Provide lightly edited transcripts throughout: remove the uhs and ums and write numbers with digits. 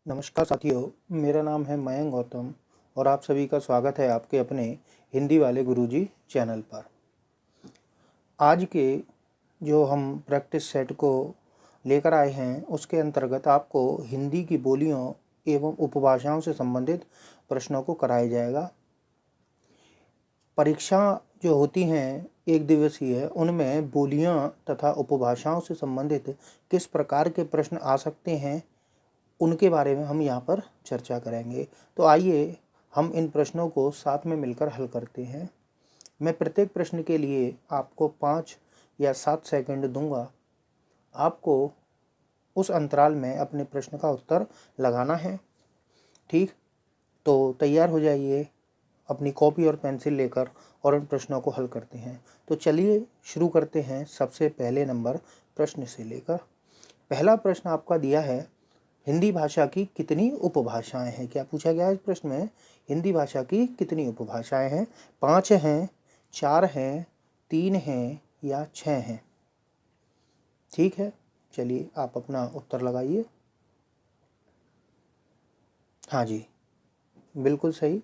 नमस्कार साथियों, मेरा नाम है मयंक गौतम और आप सभी का स्वागत है आपके अपने हिंदी वाले गुरुजी चैनल पर। आज के जो हम प्रैक्टिस सेट को लेकर आए हैं उसके अंतर्गत आपको हिंदी की बोलियों एवं उपभाषाओं से संबंधित प्रश्नों को कराया जाएगा। परीक्षा जो होती हैं एक दिवसीय, उनमें बोलियां तथा उपभाषाओं से संबंधित किस प्रकार के प्रश्न आ सकते हैं उनके बारे में हम यहाँ पर चर्चा करेंगे। तो आइए हम इन प्रश्नों को साथ में मिलकर हल करते हैं। मैं प्रत्येक प्रश्न के लिए आपको 5 या 7 सेकंड दूंगा। आपको उस अंतराल में अपने प्रश्न का उत्तर लगाना है। ठीक, तो तैयार हो जाइए अपनी कॉपी और पेंसिल लेकर और इन प्रश्नों को हल करते हैं। तो चलिए शुरू करते हैं सबसे पहले नंबर प्रश्न से लेकर। पहला प्रश्न आपका दिया है, हिंदी भाषा की कितनी उपभाषाएं हैं। क्या पूछा गया है इस प्रश्न में? हिंदी भाषा की कितनी उपभाषाएं हैं? 5 हैं, 4 हैं, 3 हैं या 6 हैं? ठीक है, चलिए आप अपना उत्तर लगाइए। हाँ जी, बिल्कुल सही।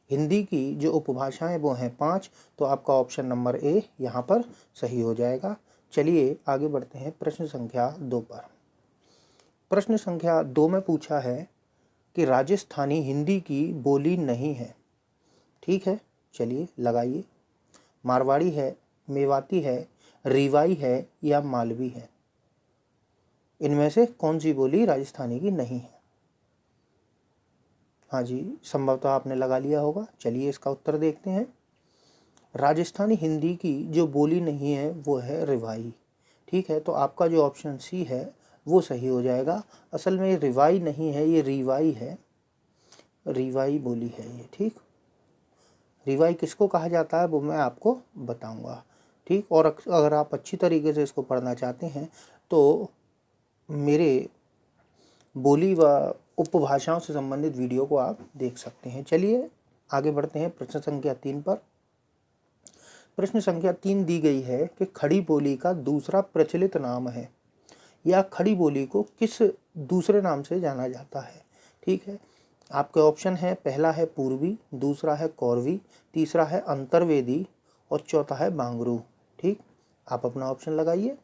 हिंदी की जो उपभाषाएं वो हैं 5, तो आपका ऑप्शन नंबर ए यहाँ पर सही हो जाएगा। चलिए आगे बढ़ते हैं प्रश्न संख्या 2 पर। प्रश्न संख्या 2 में पूछा है कि राजस्थानी हिंदी की बोली नहीं है। ठीक है, चलिए लगाइए। मारवाड़ी है, मेवाती है, रीवाई है या मालवी है? इनमें से कौन सी बोली राजस्थानी की नहीं है? हाँ जी, संभवतः आपने लगा लिया होगा। चलिए इसका उत्तर देखते हैं। राजस्थानी हिंदी की जो बोली नहीं है वो है रिवाई। ठीक है, तो आपका जो ऑप्शन सी है वो सही हो जाएगा। असल में ये रिवाई नहीं है, ये रीवाई है। रीवाई बोली है ये। ठीक, रिवाई किसको कहा जाता है वो मैं आपको बताऊंगा। ठीक, और अगर आप अच्छी तरीके से इसको पढ़ना चाहते हैं तो मेरे बोली व उपभाषाओं से संबंधित वीडियो को आप देख सकते हैं। चलिए आगे बढ़ते हैं प्रश्न संख्या 3 पर। प्रश्न संख्या 3 दी गई है कि खड़ी बोली का दूसरा प्रचलित नाम है, या खड़ी बोली को किस दूसरे नाम से जाना जाता है। ठीक है, आपके ऑप्शन है, पहला है पूर्वी, दूसरा है कौरवी, तीसरा है अंतर्वेदी और चौथा है बांगरू। ठीक, आप अपना ऑप्शन लगाइए।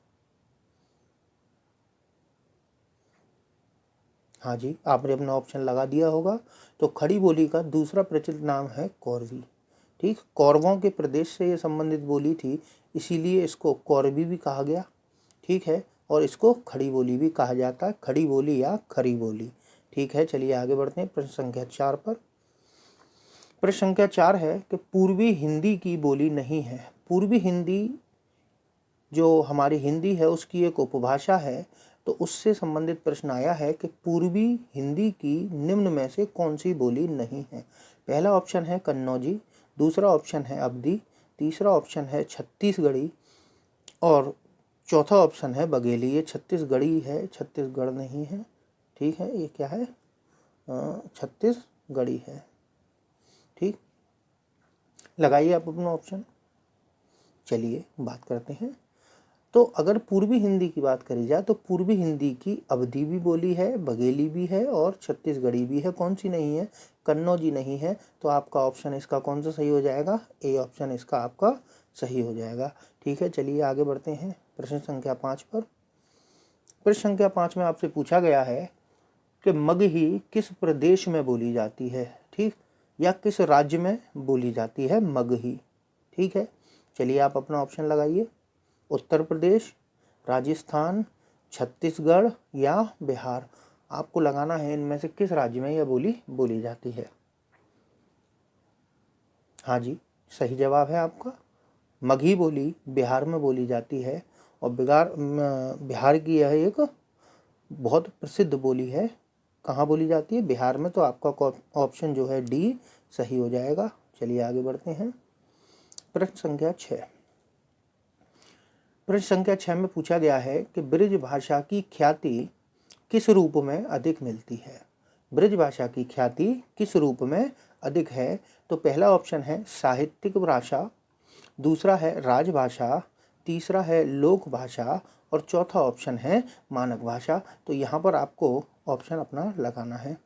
हाँ जी, आपने अपना ऑप्शन लगा दिया होगा। तो खड़ी बोली का दूसरा प्रचलित नाम है कौरवी। ठीक, कौरवों के प्रदेश से ये संबंधित बोली थी, इसीलिए इसको कौरवी भी कहा गया। ठीक है, और इसको खड़ी बोली भी कहा जाता है, खड़ी बोली या खरी बोली। ठीक है, चलिए आगे बढ़ते हैं प्रश्न संख्या 4 पर। प्रश्न संख्या 4 है कि पूर्वी हिंदी की बोली नहीं है। पूर्वी हिंदी जो हमारी हिंदी है उसकी एक उपभाषा है, तो उससे संबंधित प्रश्न आया है कि पूर्वी हिंदी की निम्न में से कौन सी बोली नहीं है। पहला ऑप्शन है कन्नौजी, दूसरा ऑप्शन है अवधी, तीसरा ऑप्शन है छत्तीसगढ़ी और चौथा ऑप्शन है बघेली। ये छत्तीसगढ़ी है, छत्तीसगढ़ नहीं है। ठीक है, ये क्या है? छत्तीसगढ़ी है। ठीक, लगाइए आप अपना ऑप्शन। चलिए बात करते हैं। तो अगर पूर्वी हिंदी की बात करी जाए तो पूर्वी हिंदी की अवधी भी बोली है, बघेली भी है और छत्तीसगढ़ी भी है। कौन सी नहीं है? कन्नौजी नहीं है। तो आपका ऑप्शन इसका कौन सा सही हो जाएगा? ए ऑप्शन इसका आपका सही हो जाएगा। ठीक है, चलिए आगे बढ़ते हैं प्रश्न संख्या 5 पर। प्रश्न संख्या 5 में आपसे पूछा गया है कि मगही किस प्रदेश में बोली जाती है। ठीक, या किस राज्य में बोली जाती है मगही। ठीक है, चलिए आप अपना ऑप्शन लगाइए। उत्तर प्रदेश, राजस्थान, छत्तीसगढ़ या बिहार। आपको लगाना है इनमें से किस राज्य में यह बोली बोली जाती है। हाँ जी, सही जवाब है आपका। मगही बोली बिहार में बोली जाती है और बिहार की यह एक बहुत प्रसिद्ध बोली है। कहाँ बोली जाती है? बिहार में। तो आपका ऑप्शन जो है डी सही हो जाएगा। चलिए आगे बढ़ते हैं प्रश्न संख्या 6। प्रश्न संख्या 6 में पूछा गया है कि ब्रज भाषा की ख्याति किस रूप में अधिक मिलती है। ब्रज भाषा की ख्याति किस रूप में अधिक है? तो पहला ऑप्शन है साहित्यिक भाषा, दूसरा है राजभाषा, तीसरा है लोक भाषा और चौथा ऑप्शन है मानक भाषा। तो यहाँ पर आपको ऑप्शन अपना लगाना है।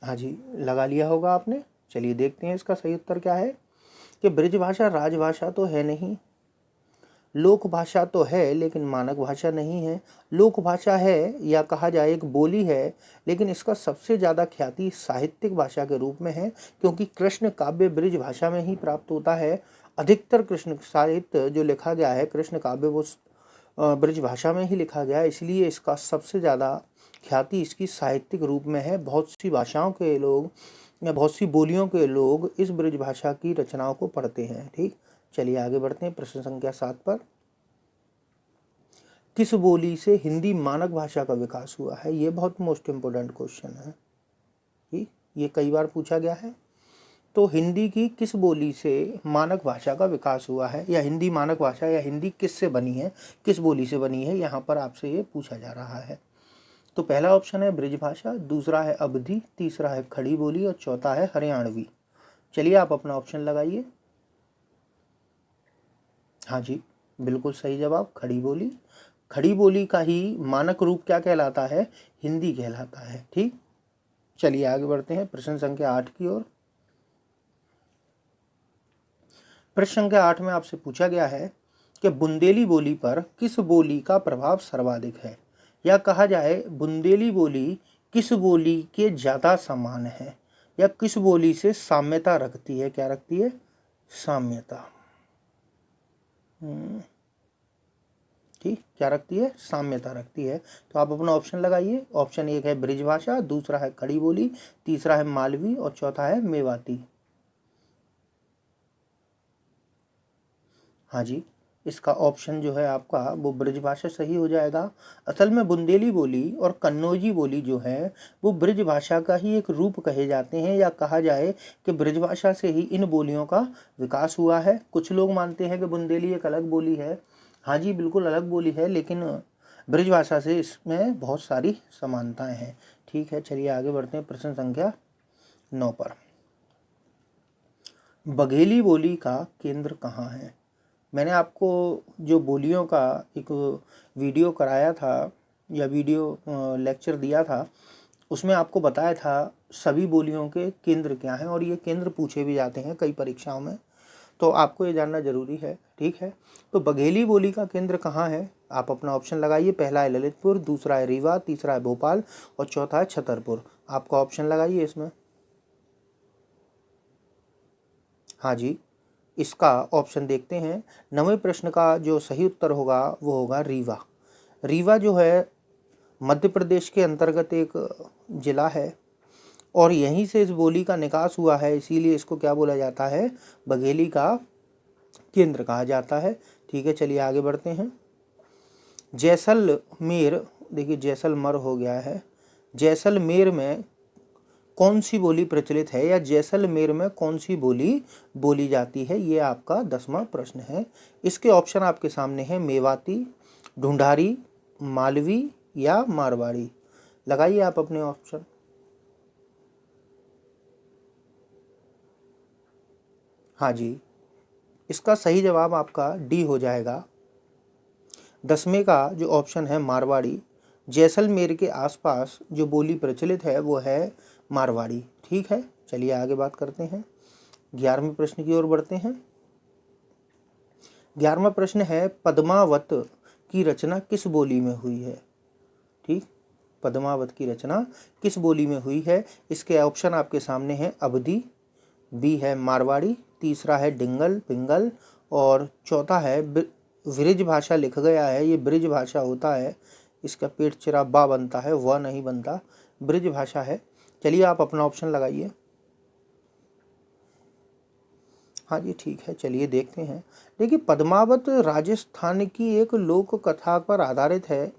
हाँ जी, लगा लिया होगा आपने। चलिए देखते हैं इसका सही उत्तर क्या है कि ब्रजभाषा राजभाषा तो है नहीं, लोक भाषा तो है लेकिन मानक भाषा नहीं है। लोक भाषा है या कहा जाए एक बोली है, लेकिन इसका सबसे ज़्यादा ख्याति साहित्यिक भाषा के रूप में है, क्योंकि कृष्ण काव्य ब्रज भाषा में ही प्राप्त होता है। अधिकतर कृष्ण साहित्य जो लिखा गया है, कृष्ण काव्य, वो ब्रज भाषा में ही लिखा गया है, इसलिए इसका सबसे ज़्यादा ख्याति इसकी साहित्यिक रूप में है। बहुत सी भाषाओं के लोग या बहुत सी बोलियों के लोग इस ब्रज भाषा की रचनाओं को पढ़ते हैं। ठीक, चलिए आगे बढ़ते हैं प्रश्न संख्या 7 पर। किस बोली से हिंदी मानक भाषा का विकास हुआ है? ये बहुत मोस्ट इम्पोर्टेंट क्वेश्चन है। ठीक, ये कई बार पूछा गया है। तो हिंदी की किस बोली से मानक भाषा का विकास हुआ है, या हिंदी मानक भाषा, या हिंदी किस से बनी है, किस बोली से बनी है, यहाँ पर आपसे ये पूछा जा रहा है। तो पहला ऑप्शन है ब्रजभाषा, दूसरा है अवधी, तीसरा है खड़ी बोली और चौथा है हरियाणवी। चलिए आप अपना ऑप्शन लगाइए। हाँ जी, बिल्कुल सही जवाब, खड़ी बोली। खड़ी बोली का ही मानक रूप क्या कहलाता है? हिंदी कहलाता है। ठीक, चलिए आगे बढ़ते हैं प्रश्न संख्या 8 की ओर। प्रश्न संख्या 8 में आपसे पूछा गया है कि बुंदेली बोली पर किस बोली का प्रभाव सर्वाधिक है, या कहा जाए बुंदेली बोली किस बोली के ज़्यादा समान है, या किस बोली से साम्यता रखती है। क्या रखती है? साम्यता। ठीक, क्या रखती है? साम्यता रखती है। तो आप अपना ऑप्शन लगाइए। ऑप्शन 1 है ब्रजभाषा, दूसरा है खड़ी बोली, तीसरा है मालवी और चौथा है मेवाती। हाँ जी, इसका ऑप्शन जो है आपका वो ब्रजभाषा सही हो जाएगा। असल में बुंदेली बोली और कन्नौजी बोली जो है वो ब्रजभाषा का ही एक रूप कहे जाते हैं, या कहा जाए कि ब्रजभाषा से ही इन बोलियों का विकास हुआ है। कुछ लोग मानते हैं कि बुंदेली एक अलग बोली है। हाँ जी, बिल्कुल अलग बोली है, लेकिन ब्रजभाषा से इसमें बहुत सारी समानताएं हैं। ठीक है, चलिए आगे बढ़ते हैं प्रश्न संख्या 9 पर। बघेली बोली का केंद्र कहाँ है? मैंने आपको जो बोलियों का एक वीडियो कराया था या वीडियो लेक्चर दिया था, उसमें आपको बताया था सभी बोलियों के केंद्र क्या हैं, और ये केंद्र पूछे भी जाते हैं कई परीक्षाओं में, तो आपको ये जानना जरूरी है। ठीक है, तो बघेली बोली का केंद्र कहाँ है? आप अपना ऑप्शन लगाइए। पहला है ललितपुर, दूसरा है रीवा, तीसरा है भोपाल और चौथा है छतरपुर। आपका ऑप्शन लगाइए इसमें। हाँ जी, इसका ऑप्शन देखते हैं। 9वें प्रश्न का जो सही उत्तर होगा वो होगा रीवा। रीवा जो है मध्य प्रदेश के अंतर्गत एक जिला है, और यहीं से इस बोली का निकास हुआ है, इसीलिए इसको क्या बोला जाता है? बघेली का केंद्र कहा जाता है। ठीक है, चलिए आगे बढ़ते हैं। जैसलमेर, देखिए जैसलमेर हो गया है, जैसलमेर में कौन सी बोली प्रचलित है, या जैसलमेर में कौन सी बोली बोली जाती है? ये आपका 10वां प्रश्न है। इसके ऑप्शन आपके सामने हैं मेवाती, ढूंढारी, मालवी या मारवाड़ी। लगाइए आप अपने ऑप्शन। हाँ जी, इसका सही जवाब आपका डी हो जाएगा। 10वें का जो ऑप्शन है मारवाड़ी। जैसलमेर के आसपास जो बोली प्रचलित है वो है मारवाड़ी। ठीक है, चलिए आगे बात करते हैं। 11वें प्रश्न की ओर बढ़ते हैं। 11वां प्रश्न है पद्मावत की रचना किस बोली में हुई है? ठीक, पद्मावत की रचना किस बोली में हुई है? इसके ऑप्शन आपके सामने हैं अवधी, बी है मारवाड़ी, तीसरा है डिंगल पिंगल और चौथा है ब्रिज भाषा। लिख गया है, ये ब्रिज भाषा होता है, इसका पेट चिरा बा बनता है, वह नहीं बनता, ब्रिज भाषा है। चलिए आप अपना ऑप्शन लगाइए। हाँ जी, ठीक है, चलिए देखते हैं। देखिए पद्मावत राजस्थान की एक लोक कथा पर आधारित है।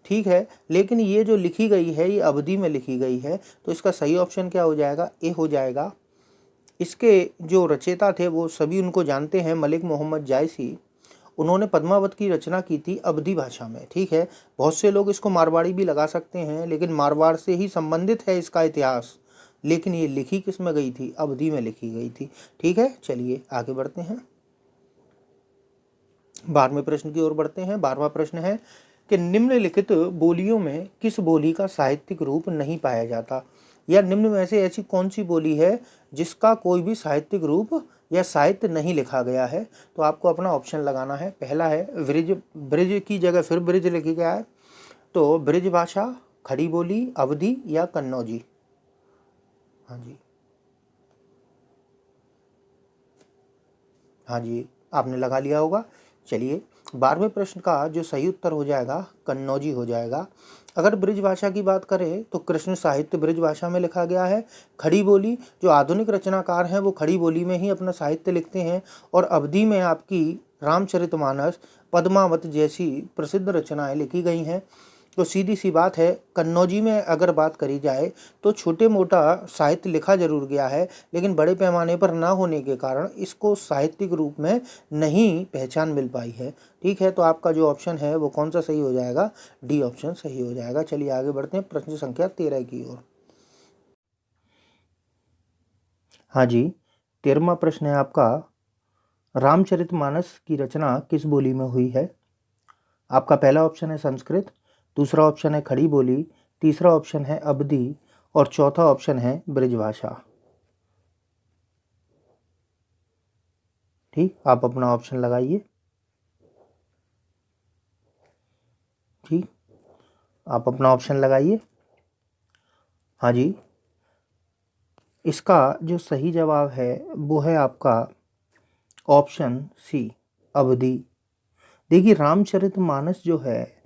ठीक है, लेकिन ये जो लिखी गई है ये अवधि में लिखी गई है, तो इसका सही ऑप्शन क्या हो जाएगा? ए हो जाएगा। इसके जो रचयिता थे वो सभी उनको जानते हैं, मलिक मोहम्मद जायसी। उन्होंने पद्मावत की रचना की थी अवधी भाषा में। ठीक है, बहुत से लोग इसको मारवाड़ी भी लगा सकते हैं, लेकिन मारवाड़ से ही संबंधित है इसका इतिहास, लेकिन ये लिखी किस में गई थी? अवधी में लिखी गई थी। ठीक है, चलिए आगे बढ़ते हैं। 12वें प्रश्न की ओर बढ़ते हैं। 12वां प्रश्न है कि निम्नलिखित बोलियों में किस बोली का साहित्यिक रूप नहीं पाया जाता, या निम्न में से ऐसी कौन सी बोली है जिसका कोई भी साहित्यिक रूप या साहित्य नहीं लिखा गया है। तो आपको अपना ऑप्शन लगाना है। पहला है ब्रिज, ब्रिज की जगह फिर ब्रिज लिखा गया है, तो ब्रिज भाषा, खड़ी बोली, अवधी या कन्नौजी। हाँ जी, हाँ जी, आपने लगा लिया होगा। चलिए, 12वें प्रश्न का जो सही उत्तर हो जाएगा कन्नौजी हो जाएगा। अगर ब्रिज भाषा की बात करें तो कृष्ण साहित्य ब्रिज भाषा में लिखा गया है। खड़ी बोली, जो आधुनिक रचनाकार हैं वो खड़ी बोली में ही अपना साहित्य लिखते हैं। और अवधी में आपकी रामचरितमानस, पद्मावत जैसी प्रसिद्ध रचनाएं लिखी गई हैं। तो सीधी सी बात है, कन्नौजी में अगर बात करी जाए तो छोटे मोटा साहित्य लिखा जरूर गया है, लेकिन बड़े पैमाने पर ना होने के कारण इसको साहित्यिक रूप में नहीं पहचान मिल पाई है। ठीक है, तो आपका जो ऑप्शन है वो कौन सा सही हो जाएगा, डी ऑप्शन सही हो जाएगा। चलिए आगे बढ़ते हैं प्रश्न संख्या 13 की ओर। हाँ जी, 13वां प्रश्न है आपका, रामचरितमानस की रचना किस बोली में हुई है। आपका पहला ऑप्शन है संस्कृत, दूसरा ऑप्शन है खड़ी बोली, तीसरा ऑप्शन है अवधी और चौथा ऑप्शन है ब्रिजभाषा। ठीक, आप अपना ऑप्शन लगाइए। ठीक, आप अपना ऑप्शन लगाइए। हाँ जी, इसका जो सही जवाब है वो है आपका ऑप्शन सी, अवधी। देखिए, रामचरितमानस जो है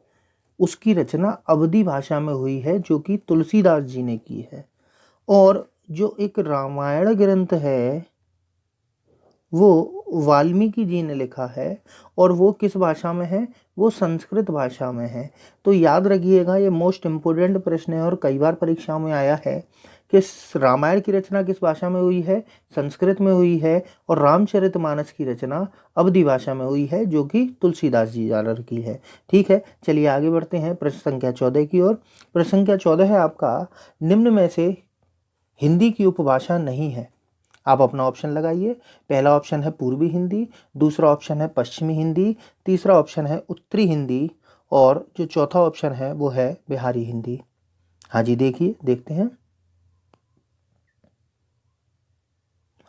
उसकी रचना अवधी भाषा में हुई है, जो कि तुलसीदास जी ने की है। और जो एक रामायण ग्रंथ है वो वाल्मीकि जी ने लिखा है, और वो किस भाषा में है, वो संस्कृत भाषा में है। तो याद रखिएगा, ये मोस्ट इम्पोर्टेंट प्रश्न है और कई बार परीक्षाओं में आया है कि रामायण की रचना किस भाषा में हुई है, संस्कृत में हुई है, और रामचरितमानस की रचना अवधी भाषा में हुई है, जो कि तुलसीदास जी द्वारा की है। ठीक है, चलिए आगे बढ़ते हैं प्रश्न संख्या 14 की ओर। प्रश्न संख्या 14 है आपका, निम्न में से हिंदी की उपभाषा नहीं है। आप अपना ऑप्शन लगाइए। पहला ऑप्शन है पूर्वी हिंदी, दूसरा ऑप्शन है पश्चिमी हिंदी, तीसरा ऑप्शन है उत्तरी हिंदी, और जो चौथा ऑप्शन है वो है बिहारी हिंदी। हाँ जी, देखिए, देखते हैं।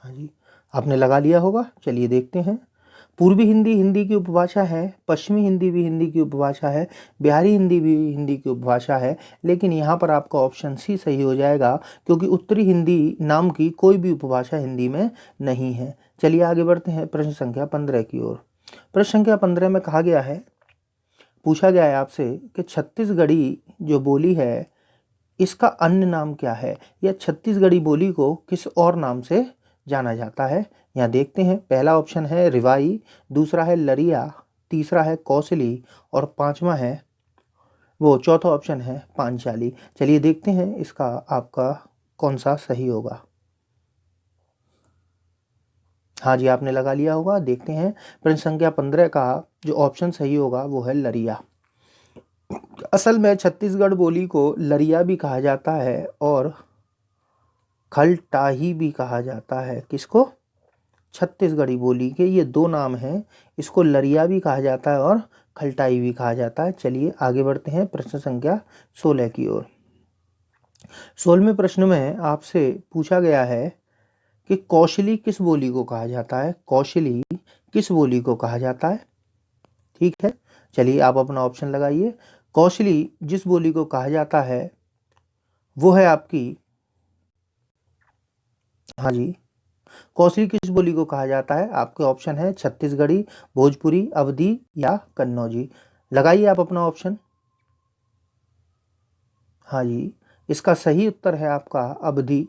हाँ जी, आपने लगा लिया होगा। चलिए देखते हैं। पूर्वी हिंदी हिंदी की उपभाषा है, पश्चिमी हिंदी भी हिंदी की उपभाषा है, बिहारी हिंदी भी हिंदी की उपभाषा है, लेकिन यहाँ पर आपका ऑप्शन सी सही हो जाएगा, क्योंकि उत्तरी हिंदी नाम की कोई भी उपभाषा हिंदी में नहीं है। चलिए आगे बढ़ते हैं प्रश्न संख्या 15 की ओर। प्रश्न संख्या 15 में कहा गया है, पूछा गया है आपसे कि छत्तीसगढ़ी जो बोली है इसका अन्य नाम क्या है, या छत्तीसगढ़ी बोली को किस और नाम से जाना जाता है। यहाँ देखते हैं, पहला ऑप्शन है रिवाई, दूसरा है लरिया, तीसरा है कौशली, और पांचवा है वो चौथा ऑप्शन है पांचाली। चलिए देखते हैं इसका आपका कौन सा सही होगा। हाँ जी, आपने लगा लिया होगा। देखते हैं, प्रश्न संख्या 15 का जो ऑप्शन सही होगा वो है लरिया। असल में छत्तीसगढ़ बोली को लरिया भी कहा जाता है और खलटाही भी कहा जाता है। किसको? छत्तीसगढ़ी बोली के ये दो नाम हैं। इसको लरिया भी कहा जाता है और खलटाई भी कहा जाता है। चलिए आगे बढ़ते हैं प्रश्न संख्या 16 की ओर। 16वें प्रश्न में आपसे पूछा गया है कि कौशली किस बोली को कहा जाता है। कौशली किस बोली को कहा जाता है? ठीक है, चलिए आप अपना ऑप्शन लगाइए। कौशली जिस बोली को कहा जाता है वो है आपकी, हाँ जी, कौशली किस बोली को कहा जाता है? आपके ऑप्शन है छत्तीसगढ़ी, भोजपुरी, अवधी या कन्नौजी। लगाइए आप अपना ऑप्शन। हाँ जी, इसका सही उत्तर है आपका अवधी।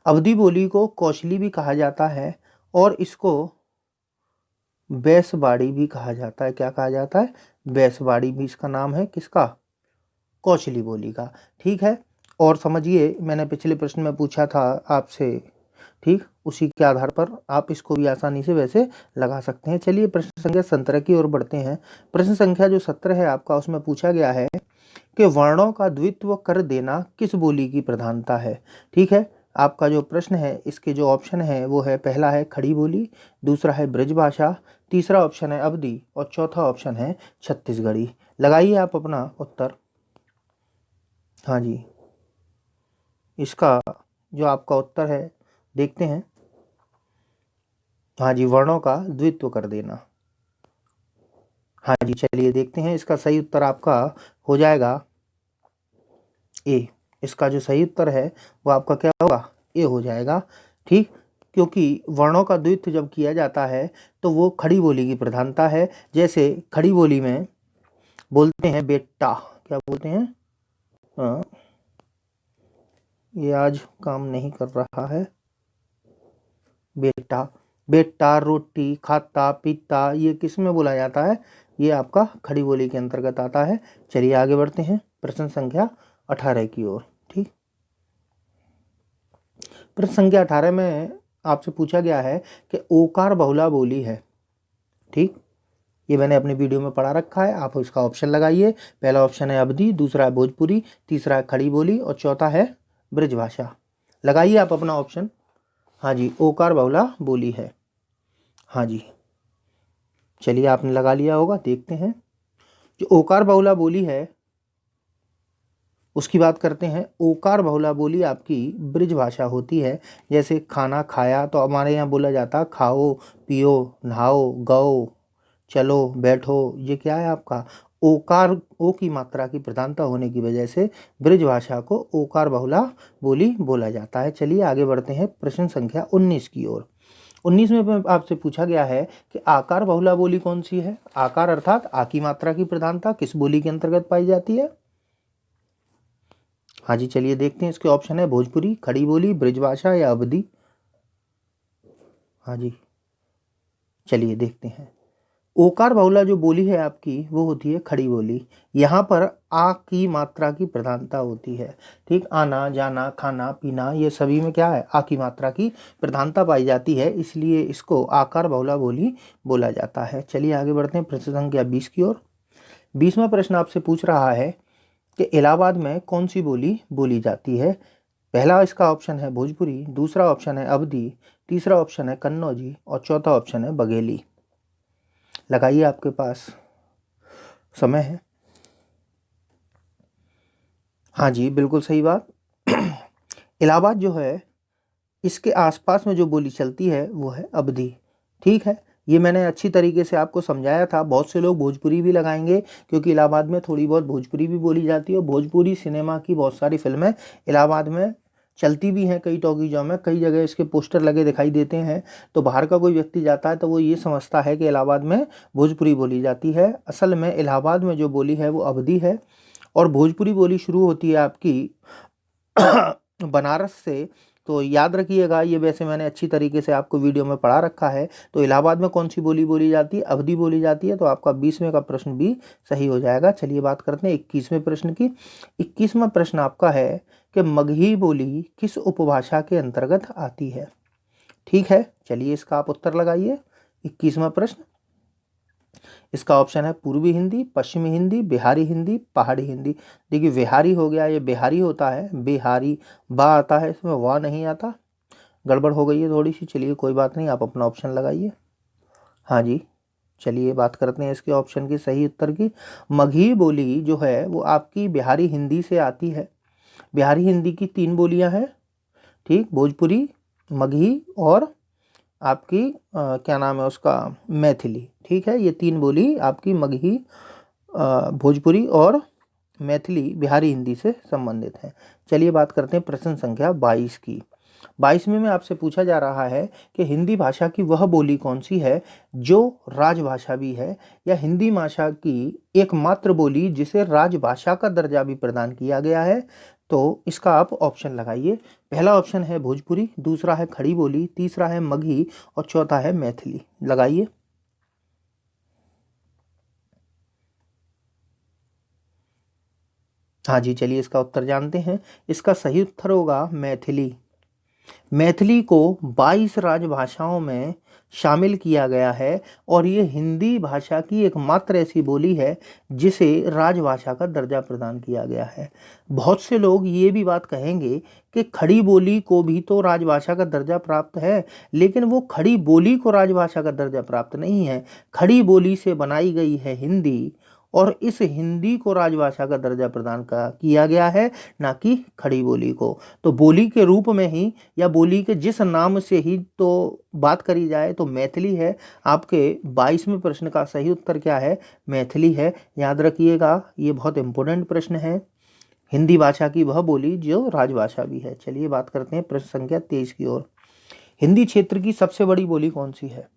अवधी बोली को कौशली भी कहा जाता है और इसको बैसवाड़ी भी कहा जाता है। क्या कहा जाता है? बैसवाड़ी भी इसका नाम है। किसका? कौशली बोली का। ठीक है, और समझिए, मैंने पिछले प्रश्न में पूछा था आपसे, ठीक, उसी के आधार पर आप इसको भी आसानी से वैसे लगा सकते हैं। चलिए प्रश्न संख्या 17 की ओर बढ़ते हैं। प्रश्न संख्या जो 17 है आपका, उसमें पूछा गया है कि वर्णों का द्वित्व कर देना किस बोली की प्रधानता है। ठीक है, आपका जो प्रश्न है इसके जो ऑप्शन है वो है, पहला है खड़ी बोली, दूसरा है ब्रजभाषा, तीसरा ऑप्शन है अवधी और चौथा ऑप्शन है छत्तीसगढ़ी। लगाइए आप अपना उत्तर। हाँ जी, इसका जो आपका उत्तर है देखते हैं। हाँ जी, वर्णों का द्वित्व कर देना। हाँ जी, चलिए देखते हैं। इसका सही उत्तर आपका हो जाएगा ए। इसका जो सही उत्तर है वो आपका क्या होगा, ए हो जाएगा। ठीक, क्योंकि वर्णों का द्वित्व जब किया जाता है तो वो खड़ी बोली की प्रधानता है। जैसे खड़ी बोली में बोलते हैं बेटा, क्या बोलते हैं, ये आज काम नहीं कर रहा है, बेटा, बेटा, रोटी, खाता, पीता, ये किस में बोला जाता है, ये आपका खड़ी बोली के अंतर्गत आता है। चलिए आगे बढ़ते हैं प्रश्न संख्या 18 की ओर। ठीक, प्रश्न संख्या 18 में आपसे पूछा गया है कि ओकार बहुला बोली है। ठीक, ये मैंने अपनी वीडियो में पढ़ा रखा है, आप इसका ऑप्शन लगाइए। पहला ऑप्शन है अवधी, दूसरा है भोजपुरी, तीसरा है खड़ी बोली और चौथा है ब्रजभाषा। लगाइए आप अपना ऑप्शन। हाँ जी, ओकार बहुला बोली है। हाँ जी, चलिए आपने लगा लिया होगा, देखते हैं। जो ओकार बहुला बोली है उसकी बात करते हैं। ओकार बहुला बोली आपकी ब्रज भाषा होती है। जैसे खाना खाया तो हमारे यहाँ बोला जाता खाओ, पियो, नहाओ, गओ, चलो, बैठो, ये क्या है आपका ओकार। ओ की मात्रा की प्रधानता होने की वजह से ब्रज भाषा को ओकार बहुला बोली बोला जाता है। चलिए आगे बढ़ते हैं प्रश्न संख्या 19 की ओर। 19 में आपसे पूछा गया है कि आकार बहुला बोली कौन सी है। आकार अर्थात आ की मात्रा की प्रधानता किस बोली के अंतर्गत पाई जाती है। हाँ जी, चलिए देखते हैं। इसके ऑप्शन है भोजपुरी, खड़ी बोली, ब्रजभाषा या अवधी। हाँ जी, चलिए देखते हैं। ओकार बहुला जो बोली है आपकी वो होती है खड़ी बोली। यहाँ पर आ की मात्रा की प्रधानता होती है। ठीक, आना, जाना, खाना, पीना, ये सभी में क्या है, आ की मात्रा की प्रधानता पाई जाती है, इसलिए इसको आकार बहुला बोली बोला जाता है। चलिए आगे बढ़ते हैं प्रश्न संख्या 20 की ओर। 20वां प्रश्न आपसे पूछ रहा है कि इलाहाबाद में कौन सी बोली बोली जाती है। पहला इसका ऑप्शन है भोजपुरी, दूसरा ऑप्शन है अवधी, तीसरा ऑप्शन है कन्नौजी और चौथा ऑप्शन है बघेली। लगाइए, आपके पास समय है। हाँ जी, बिल्कुल सही बात। इलाहाबाद जो है इसके आसपास में जो बोली चलती है वो है अवधी। ठीक है, ये मैंने अच्छी तरीके से आपको समझाया था। बहुत से लोग भोजपुरी भी लगाएंगे क्योंकि इलाहाबाद में थोड़ी बहुत भोजपुरी भी बोली जाती है और भोजपुरी सिनेमा की बहुत सारी फिल्में इलाहाबाद में चलती भी हैं। कई टॉकीजों में कई जगह इसके पोस्टर लगे दिखाई देते हैं। तो बाहर का कोई व्यक्ति जाता है तो वो ये समझता है कि इलाहाबाद में भोजपुरी बोली जाती है। असल में इलाहाबाद में जो बोली है वो अवधी है और भोजपुरी बोली शुरू होती है आपकी बनारस से। तो याद रखिएगा, ये वैसे मैंने अच्छी तरीके से आपको वीडियो में पढ़ा रखा है। तो इलाहाबाद में कौन सी बोली बोली जाती है, अवधी बोली जाती है। तो आपका 20वें का प्रश्न भी सही हो जाएगा। चलिए बात करते हैं 21वें प्रश्न की। 21वां प्रश्न आपका है कि मगही बोली किस उपभाषा के अंतर्गत आती है। ठीक है, चलिए इसका आप उत्तर लगाइए। 21वां प्रश्न, इसका ऑप्शन है पूर्वी हिंदी, पश्चिमी हिंदी, बिहारी हिंदी, पहाड़ी हिंदी। देखिए बिहारी हो गया, ये बिहारी होता है, बिहारी, बा आता है, इसमें वाह नहीं आता, गड़बड़ हो गई है थोड़ी सी। चलिए कोई बात नहीं, आप अपना ऑप्शन लगाइए। हाँ जी, चलिए बात करते हैं इसके ऑप्शन की सही उत्तर की। मगही बोली जो है वो आपकी बिहारी हिंदी से आती है। बिहारी हिंदी की 3 बोलियां हैं। ठीक, भोजपुरी, मगही और आपकी क्या नाम है उसका, मैथिली। ठीक है, ये 3 बोली आपकी मगही, भोजपुरी और मैथिली बिहारी हिंदी से संबंधित है। चलिए बात करते हैं प्रश्न संख्या 22 की। 22वें में आपसे पूछा जा रहा है कि हिंदी भाषा की वह बोली कौन सी है जो राजभाषा भी है या हिंदी भाषा की एकमात्र बोली जिसे राजभाषा का दर्जा भी प्रदान किया गया है। तो इसका आप ऑप्शन लगाइए। पहला ऑप्शन है भोजपुरी, दूसरा है खड़ी बोली, तीसरा है मगही और चौथा है मैथिली। लगाइए। हाँ जी, चलिए इसका उत्तर जानते हैं। इसका सही उत्तर होगा मैथिली। मैथिली को 22 राजभाषाओं में शामिल किया गया है और ये हिंदी भाषा की एकमात्र ऐसी बोली है जिसे राजभाषा का दर्जा प्रदान किया गया है। बहुत से लोग ये भी बात कहेंगे कि खड़ी बोली को भी तो राजभाषा का दर्जा प्राप्त है, लेकिन वो खड़ी बोली को राजभाषा का दर्जा प्राप्त नहीं है। खड़ी बोली से बनाई गई है हिंदी और इस हिंदी को राजभाषा का दर्जा प्रदान किया गया है, ना कि खड़ी बोली को। तो बोली के रूप में ही या बोली के जिस नाम से ही तो बात करी जाए तो मैथिली है। आपके 22वें प्रश्न का सही उत्तर क्या है? मैथिली है। याद रखिएगा, ये बहुत इंपॉर्टेंट प्रश्न है। हिंदी भाषा की वह बोली जो राजभाषा भी है। चलिए बात करते हैं प्रश्न संख्या 23 की ओर। हिंदी क्षेत्र की सबसे बड़ी बोली कौन सी है?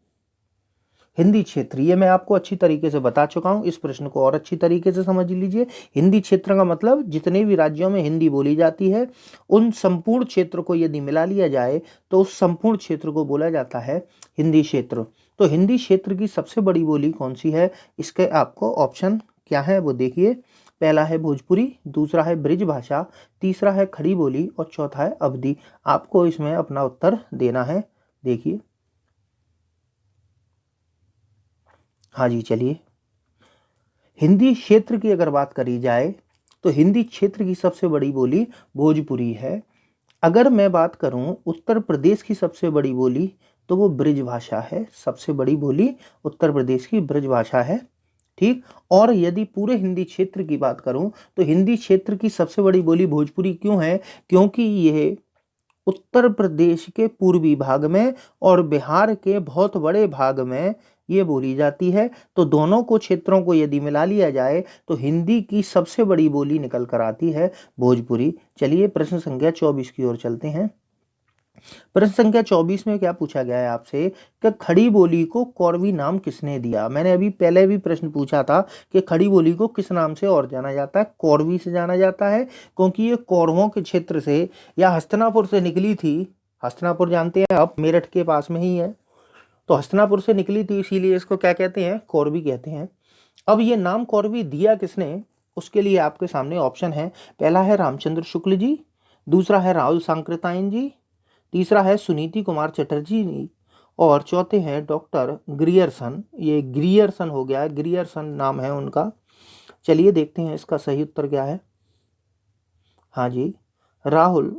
हिंदी क्षेत्र, ये मैं आपको अच्छी तरीके से बता चुका हूं। इस प्रश्न को और अच्छी तरीके से समझ लीजिए। हिंदी क्षेत्र का मतलब जितने भी राज्यों में हिंदी बोली जाती है उन संपूर्ण क्षेत्र को यदि मिला लिया जाए तो उस संपूर्ण क्षेत्र को बोला जाता है हिंदी क्षेत्र। तो हिंदी क्षेत्र की सबसे बड़ी बोली कौन सी है? इसके आपको ऑप्शन क्या है वो देखिए। पहला है भोजपुरी, दूसरा है ब्रिज भाषा, तीसरा है खड़ी बोली और चौथा है अवधी। आपको इसमें अपना उत्तर देना है। देखिए, हाँ जी, चलिए। हिंदी क्षेत्र की अगर बात करी जाए तो हिंदी क्षेत्र की सबसे बड़ी बोली भोजपुरी है। अगर मैं बात करूं उत्तर प्रदेश की सबसे बड़ी बोली तो वो ब्रिज भाषा है। सबसे बड़ी बोली उत्तर प्रदेश की ब्रिज भाषा है। ठीक। और यदि पूरे हिंदी क्षेत्र की बात करूं तो हिंदी क्षेत्र की सबसे बड़ी बोली भोजपुरी क्यों है? क्योंकि यह उत्तर प्रदेश के पूर्वी भाग में और बिहार के बहुत बड़े भाग में ये बोली जाती है। तो दोनों को क्षेत्रों को यदि मिला लिया जाए तो हिंदी की सबसे बड़ी बोली निकल कर आती है भोजपुरी। चलिए प्रश्न संख्या 24 की ओर चलते हैं। प्रश्न संख्या 24 में क्या पूछा गया है आपसे कि खड़ी बोली को कौरवी नाम किसने दिया? मैंने अभी पहले भी प्रश्न पूछा था कि खड़ी बोली को किस नाम से और जाना जाता है? कौरवी से जाना जाता है, क्योंकि ये कौरवों के क्षेत्र से या हस्तिनापुर से निकली थी। हस्तिनापुर जानते हैं आप, मेरठ के पास में ही है। तो हस्तिनापुर से निकली थी, इसीलिए इसको क्या कहते हैं? कौरवी कहते हैं। अब ये नाम कौरवी दिया किसने? उसके लिए आपके सामने ऑप्शन है। पहला है रामचंद्र शुक्ल जी, दूसरा है राहुल सांकृत्यायन जी, तीसरा है सुनीति कुमार चटर्जी जी और चौथे हैं डॉक्टर ग्रियर्सन। ये ग्रियर्सन हो गया है, ग्रियर्सन नाम है उनका। चलिए देखते हैं इसका सही उत्तर क्या है। हाँ जी, राहुल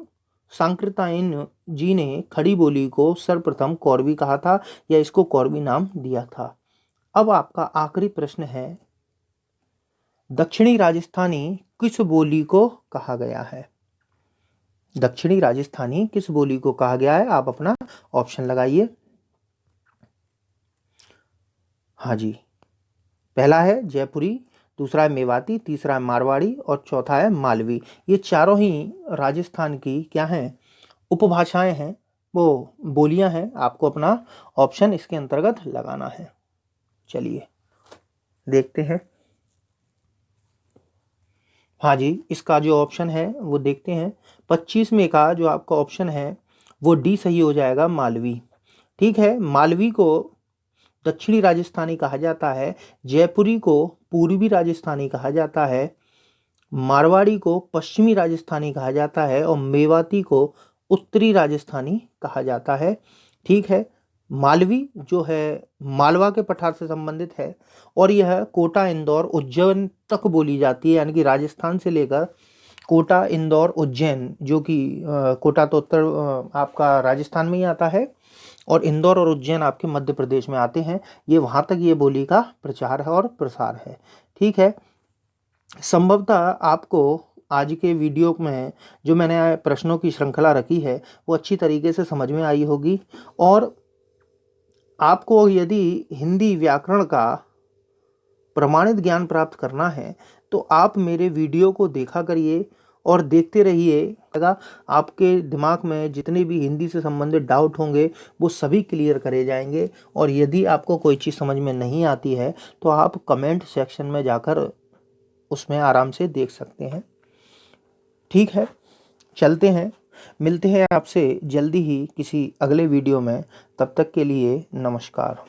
सांकृत्यायन जी ने खड़ी बोली को सर्वप्रथम कौरवी कहा था या इसको कौरवी नाम दिया था। अब आपका आखिरी प्रश्न है, दक्षिणी राजस्थानी किस बोली को कहा गया है? दक्षिणी राजस्थानी किस बोली को कहा गया है? आप अपना ऑप्शन लगाइए। हाँ जी, पहला है जयपुरी, दूसरा है मेवाती, तीसरा है मारवाड़ी और चौथा है मालवी। ये चारों ही राजस्थान की क्या हैं? उपभाषाएं हैं, वो बोलियां हैं। आपको अपना ऑप्शन इसके अंतर्गत लगाना है। चलिए देखते हैं। हाँ जी, इसका जो ऑप्शन है वो देखते हैं। 25 में का जो आपका ऑप्शन है वो डी सही हो जाएगा, मालवी। ठीक है, मालवी को दक्षिणी राजस्थानी कहा जाता है, जयपुरी को पूर्वी राजस्थानी कहा जाता है, मारवाड़ी को पश्चिमी राजस्थानी कहा जाता है और मेवाती को उत्तरी राजस्थानी कहा जाता है। ठीक है, मालवी जो है मालवा के पठार से संबंधित है और यह कोटा, इंदौर, उज्जैन तक बोली जाती है। यानी कि राजस्थान से लेकर कोटा, इंदौर, उज्जैन, जो कि कोटा तो उत्तर आपका राजस्थान में ही आता है और इंदौर और उज्जैन आपके मध्य प्रदेश में आते हैं। ये वहाँ तक ये बोली का प्रचार है और प्रसार है। ठीक है, संभवतः आपको आज के वीडियो में जो मैंने प्रश्नों की श्रृंखला रखी है वो अच्छी तरीके से समझ में आई होगी। और आपको यदि हिंदी व्याकरण का प्रमाणित ज्ञान प्राप्त करना है तो आप मेरे वीडियो को देखा करिए और देखते रहिए। अगर आपके दिमाग में जितने भी हिंदी से संबंधित डाउट होंगे वो सभी क्लियर करे जाएंगे। और यदि आपको कोई चीज़ समझ में नहीं आती है तो आप कमेंट सेक्शन में जाकर उसमें आराम से देख सकते हैं। ठीक है, चलते हैं, मिलते हैं आपसे जल्दी ही किसी अगले वीडियो में। तब तक के लिए नमस्कार।